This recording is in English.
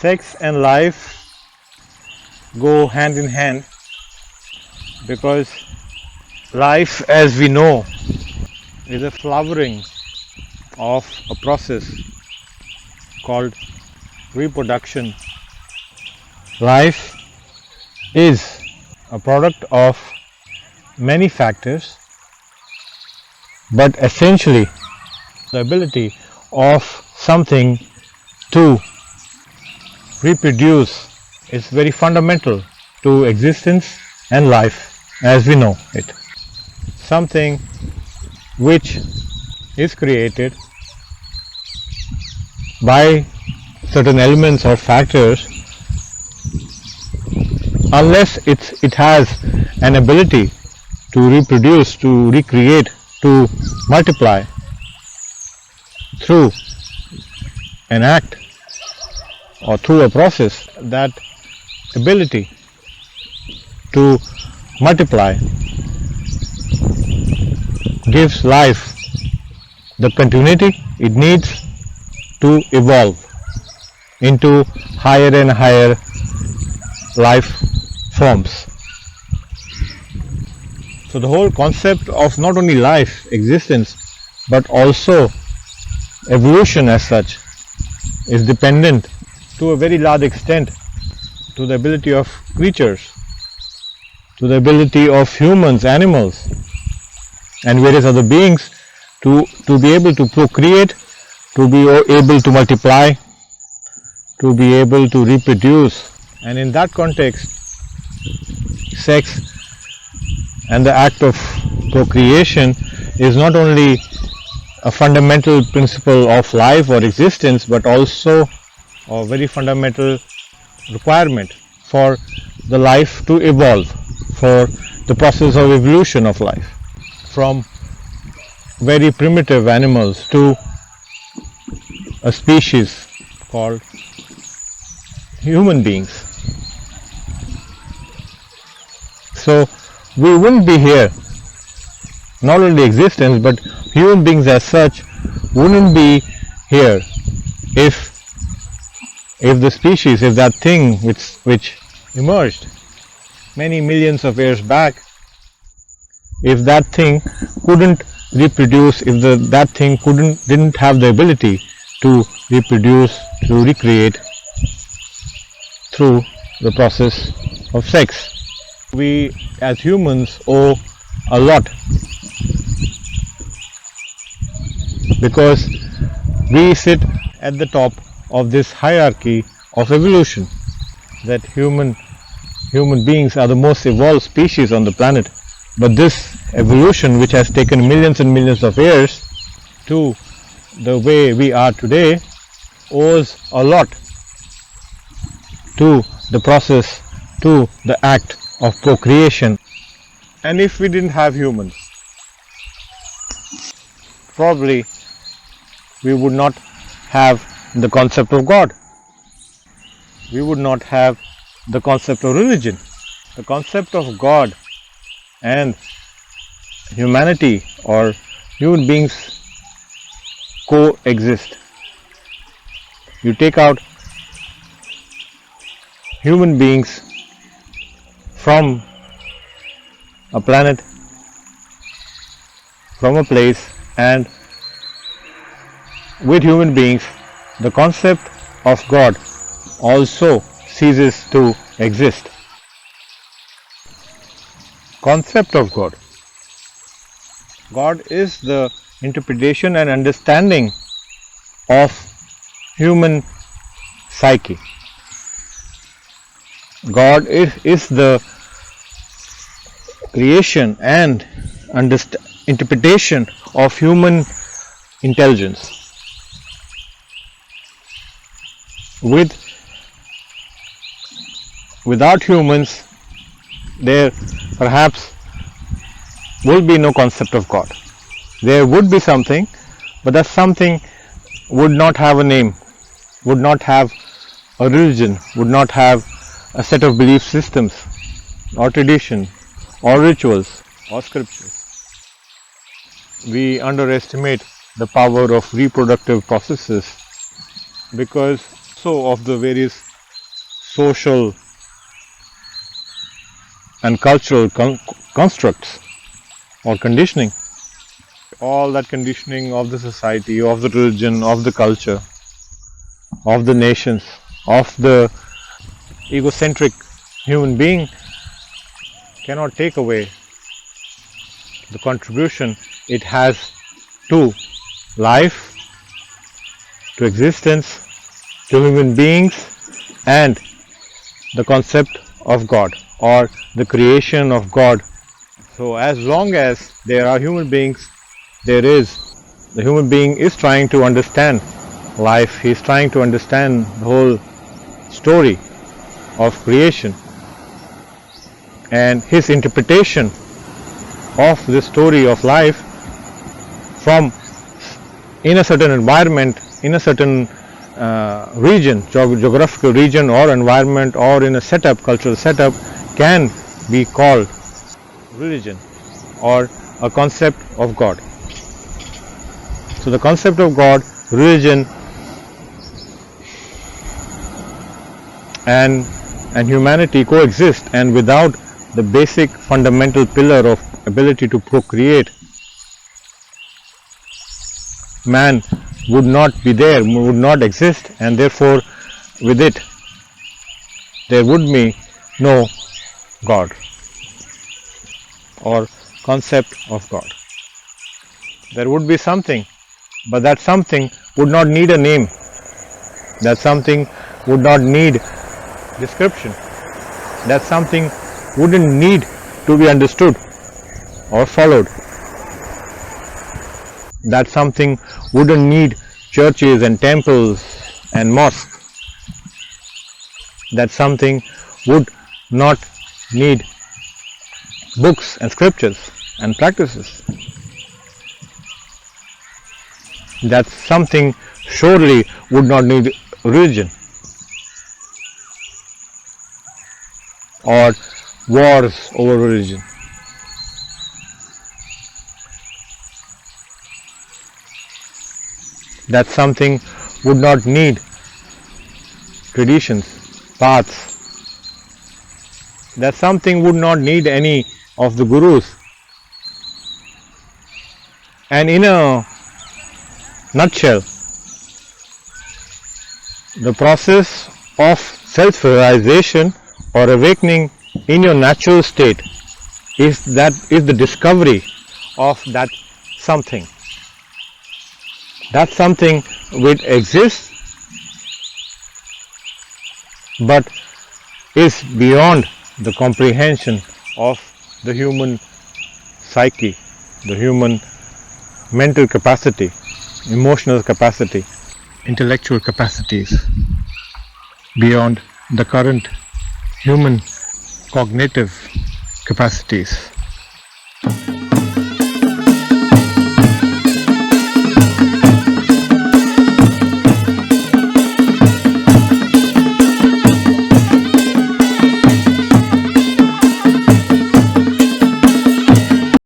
Sex and life go hand in hand because life, as we know, is a flowering of a process called reproduction. Life is a product of many factors, but essentially the ability of something to reproduce is very fundamental to existence and life as we know it. Something which is created by certain elements or factors, unless it has an ability to reproduce, to recreate, to multiply through an act or through a process, that ability to multiply gives life the continuity it needs to evolve into higher and higher life forms. So the whole concept of not only life, existence, but also evolution as such is dependent to a very large extent to the ability of creatures, to the ability of humans, animals, and various other beings to be able to procreate, to be able to multiply, to be able to reproduce. And in that context, sex and the act of procreation is not only a fundamental principle of life or existence, but also a very fundamental requirement for the life to evolve, for the process of evolution of life, from very primitive animals to a species called human beings. So we wouldn't be here, not only existence, but human beings as such wouldn't be here if the species, if that thing which emerged many millions of years back, if that thing couldn't reproduce, if that thing didn't have the ability to reproduce, to recreate through the process of sex. We as humans owe a lot, because we sit at the top of this hierarchy of evolution, that human beings are the most evolved species on the planet. But this evolution, which has taken millions and millions of years to the way we are today, owes a lot to the process, to the act of procreation. And if we didn't have humans, probably we would not have the concept of God. We would not have the concept of religion. The concept of God and humanity or human beings coexist. You take out human beings from a planet, from a place, and with human beings, the concept of God also ceases to exist. Concept of God. God is the interpretation and understanding of human psyche. God is the creation and interpretation of human intelligence. Without humans, there perhaps will be no concept of God. There would be something, but that something would not have a name, would not have a religion, would not have a set of belief systems or tradition or rituals or scriptures. We underestimate the power of reproductive processes because so of the various social and cultural constructs or conditioning. All that conditioning of the society, of the religion, of the culture, of the nations, of the egocentric human being cannot take away the contribution it has to life, to existence, to human beings, and the concept of God or the creation of God. So as long as there are human beings, the human being is trying to understand life. He is trying to understand the whole story of creation, and his interpretation of the story of life from in a certain environment, in a certain region, geographical region or environment, or in a setup, cultural setup, can be called religion or a concept of God. So the concept of God, religion, and humanity coexist, and without the basic fundamental pillar of ability to procreate, man would not be there, would not exist, and therefore with it there would be no God or concept of God. There would be something, but that something would not need a name. That something would not need description. That something wouldn't need to be understood or followed. That something wouldn't need churches and temples and mosques. That something would not need books and scriptures and practices. That something surely would not need religion or wars over religion. That something would not need traditions, paths. That something would not need any of the gurus. And in a nutshell, the process of self-realization or awakening in your natural state is the discovery of that something. That something which exists but is beyond the comprehension of the human psyche, the human mental capacity, emotional capacity, intellectual capacities, beyond the current human cognitive capacities.